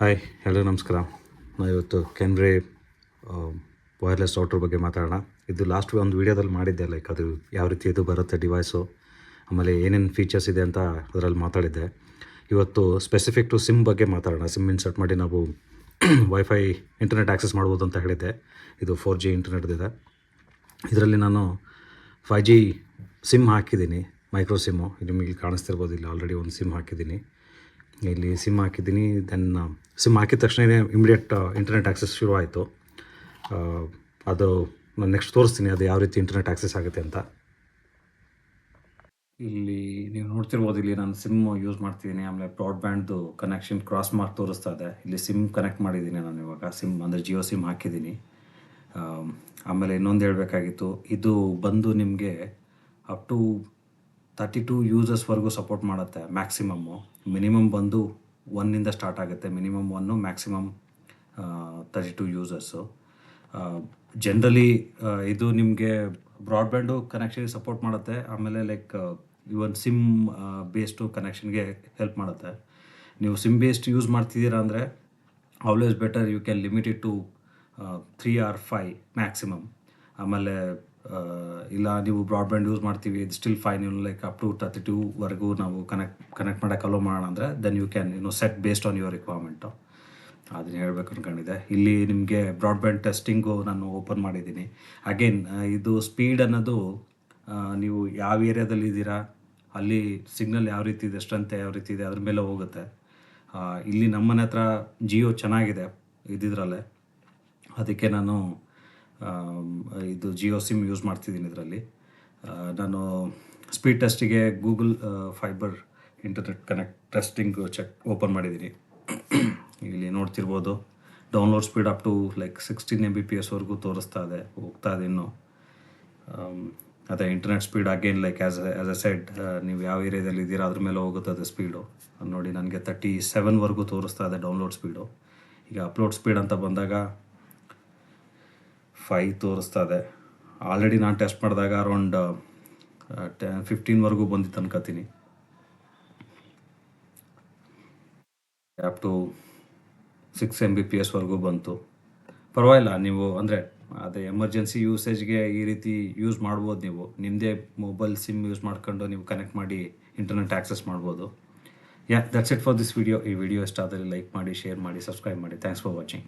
Hi hello ನಮಸ್ಕಾರ. ನಾವು ಇವತ್ತು ಕ್ಯಾನ್ರೇ ವೈರ್ಲೆಸ್ ರೌಟರ್ ಬಗ್ಗೆ ಮಾತಾಡೋಣ. ಇದು ಲಾಸ್ಟ್ ಒಂದು ವೀಡಿಯೋದಲ್ಲಿ ಮಾಡಿದ್ದೆ, ಲೈಕ್ ಅದು ಯಾವ ರೀತಿ ಇದು ಬರುತ್ತೆ ಡಿವೈಸು, ಆಮೇಲೆ ಏನೇನು ಫೀಚರ್ಸ್ ಇದೆ ಅಂತ ಅದರಲ್ಲಿ ಮಾತಾಡಿದ್ದೆ. ಇವತ್ತು ಸ್ಪೆಸಿಫಿಕ್ ಟು ಸಿಮ್ ಬಗ್ಗೆ ಮಾತಾಡೋಣ. ಸಿಮ್ ಇನ್ಸರ್ಟ್ ಮಾಡಿ ನಾವು ವೈಫೈ ಇಂಟರ್ನೆಟ್ ಆ್ಯಕ್ಸೆಸ್ ಮಾಡ್ಬೋದು ಅಂತ ಹೇಳಿದ್ದೆ. ಇದು 4G ಇಂಟರ್ನೆಟ್ದಿದೆ. ಇದರಲ್ಲಿ ನಾನು 5G ಸಿಮ್ ಹಾಕಿದ್ದೀನಿ, ಮೈಕ್ರೋ ಸಿಮ್ಮು. ನಿಮಗೆ ಕಾಣಿಸ್ತಿರ್ಬೋದು, ಇಲ್ಲಿ ಆಲ್ರೆಡಿ ಒಂದು ಸಿಮ್ ಹಾಕಿದ್ದೀನಿ. ಇಲ್ಲಿ ಸಿಮ್ ಹಾಕಿದ್ದೀನಿ. ದೆನ್ ಸಿಮ್ ಹಾಕಿದ ತಕ್ಷಣ ಇಮಿಡಿಯೇಟ್ ಇಂಟರ್ನೆಟ್ ಆ್ಯಕ್ಸೆಸ್ ಶುರುವಾಯಿತು. ಅದು ನಾನು ನೆಕ್ಸ್ಟ್ ತೋರಿಸ್ತೀನಿ ಅದು ಯಾವ ರೀತಿ ಇಂಟರ್ನೆಟ್ ಆ್ಯಕ್ಸೆಸ್ ಆಗುತ್ತೆ ಅಂತ. ಇಲ್ಲಿ ನೀವು ನೋಡ್ತಿರ್ಬೋದು, ಇಲ್ಲಿ ನಾನು ಸಿಮ್ ಯೂಸ್ ಮಾಡ್ತಿದ್ದೀನಿ. ಆಮೇಲೆ ಬ್ರಾಡ್ಬ್ಯಾಂಡ್ದು ಕನೆಕ್ಷನ್ ಕ್ರಾಸ್ ಮಾರ್ಕ್ ತೋರಿಸ್ತಾ ಇದೆ. ಇಲ್ಲಿ ಸಿಮ್ ಕನೆಕ್ಟ್ ಮಾಡಿದ್ದೀನಿ ನಾನು ಇವಾಗ. ಸಿಮ್ ಅಂದರೆ ಜಿಯೋ ಸಿಮ್ ಹಾಕಿದ್ದೀನಿ. ಆಮೇಲೆ ಇನ್ನೊಂದು ಹೇಳಬೇಕಾಗಿತ್ತು, ಇದು ಬಂದು ನಿಮಗೆ ಅಪ್ ಟು 32 ಯೂಸರ್ಸ್ವರೆಗೂ ಸಪೋರ್ಟ್ ಮಾಡುತ್ತೆ ಮ್ಯಾಕ್ಸಿಮಮ್ಮು. ಮಿನಿಮಮ್ ಬಂದು 1 ಸ್ಟಾರ್ಟ್ ಆಗುತ್ತೆ. Minimum 1, maximum 32 users. ಜನ್ರಲಿ ಇದು ನಿಮಗೆ ಬ್ರಾಡ್ಬ್ಯಾಂಡು ಕನೆಕ್ಷನ್ಗೆ ಸಪೋರ್ಟ್ ಮಾಡುತ್ತೆ. ಆಮೇಲೆ ಲೈಕ್ ಇವನ್ ಸಿಮ್ ಬೇಸ್ಡು ಕನೆಕ್ಷನ್ಗೆ ಹೆಲ್ಪ್ ಮಾಡುತ್ತೆ. ನೀವು ಸಿಮ್ ಬೇಸ್ಡ್ ಯೂಸ್ ಮಾಡ್ತಿದ್ದೀರಾ ಅಂದರೆ always better you can limit it to 3 or 5 maximum. ಆಮೇಲೆ ಇಲ್ಲ ನೀವು ಬ್ರಾಡ್ಬ್ಯಾಂಡ್ ಯೂಸ್ ಮಾಡ್ತೀವಿ, ಇದು ಸ್ಟಿಲ್ ಫೈನ್, ನೀವು ಲೈಕ್ ಅಪ್ ಟು 32ವರೆಗೂ ನಾವು ಕನೆಕ್ಟ್ ಮಾಡೋಕ್ಕೆ ಅಲೋ ಮಾಡೋಣ ಅಂದರೆ then you can set based on your requirement. ಅದನ್ನು ಹೇಳಬೇಕು ಅಂದ್ಕೊಂಡಿದ್ದೆ. ಇಲ್ಲಿ ನಿಮಗೆ ಬ್ರಾಡ್ಬ್ಯಾಂಡ್ ಟೆಸ್ಟಿಂಗು ನಾನು ಓಪನ್ ಮಾಡಿದ್ದೀನಿ. ಅಗೇನ್ ಇದು ಸ್ಪೀಡ್ ಅನ್ನೋದು ನೀವು ಯಾವ ಏರಿಯಾದಲ್ಲಿ ಇದ್ದೀರಾ, ಅಲ್ಲಿ ಸಿಗ್ನಲ್ ಯಾವ ರೀತಿ ಇದೆ, ಸ್ಟ್ರೆಂತ್ ಯಾವ ರೀತಿ ಇದೆ, ಅದ್ರ ಮೇಲೆ ಹೋಗುತ್ತೆ. ಇಲ್ಲಿ ನಮ್ಮನೆ ಹತ್ರ ಜಿಯೋ ಚೆನ್ನಾಗಿದೆ ಇದ್ದಿದ್ರಲ್ಲೇ, ಅದಕ್ಕೆ ನಾನು ಇದು ಜಿಯೋ ಸಿಮ್ ಯೂಸ್ ಮಾಡ್ತಿದ್ದೀನಿ. ಇದರಲ್ಲಿ ನಾನು ಸ್ಪೀಡ್ ಟೆಸ್ಟಿಗೆ Google fiber internet connect testing open ಮಾಡಿದ್ದೀನಿ. ಇಲ್ಲಿ ನೋಡ್ತಿರ್ಬೋದು, download speed up to like 16 Mbps ತೋರಿಸ್ತಾ ಇದೆ, ಹೋಗ್ತಾ ಇದೆ ಇನ್ನೂ. ಅದೇ internet speed again like as I said, ನೀವು ಯಾವ ಏರಿಯಾದಲ್ಲಿ ಇದ್ದೀರಾ ಅದ್ರ ಮೇಲೆ ಹೋಗುತ್ತೆ ಅದು ಸ್ಪೀಡು. ನೋಡಿ, ನನಗೆ 37ವರೆಗೂ ತೋರಿಸ್ತಾ ಇದೆ ಡೌನ್ಲೋಡ್ ಸ್ಪೀಡು. ಈಗ ಅಪ್ಲೋಡ್ ಸ್ಪೀಡ್ ಅಂತ ಬಂದಾಗ 5 ತೋರಿಸ್ತಾ ಇದೆ. ಆಲ್ರೆಡಿ ನಾನು ಟೆಸ್ಟ್ ಮಾಡಿದಾಗ ಅರೌಂಡ್ 15ವರೆಗೂ ಬಂದಿತ್ತು ಅನ್ಕೋತೀನಿ. ಅಪ್ ಟು 6 Mbps ಬಂತು. ಪರವಾಗಿಲ್ಲ. ನೀವು ಅಂದರೆ ಅದೇ ಎಮರ್ಜೆನ್ಸಿ ಯೂಸೇಜ್ಗೆ ಈ ರೀತಿ ಯೂಸ್ ಮಾಡ್ಬೋದು. ನೀವು ನಿಮ್ಮದೇ ಮೊಬೈಲ್ ಸಿಮ್ ಯೂಸ್ ಮಾಡ್ಕೊಂಡು ನೀವು ಕನೆಕ್ಟ್ ಮಾಡಿ ಇಂಟರ್ನೆಟ್ ಆ್ಯಕ್ಸೆಸ್ ಮಾಡ್ಬೋದು. That's it for this video. ಈ ವಿಡಿಯೋ ಇಷ್ಟ ಆದರೆ ಲೈಕ್ ಮಾಡಿ, ಶೇರ್ ಮಾಡಿ, ಸಬ್ಸ್ಕ್ರೈಬ್ ಮಾಡಿ. Thanks for watching.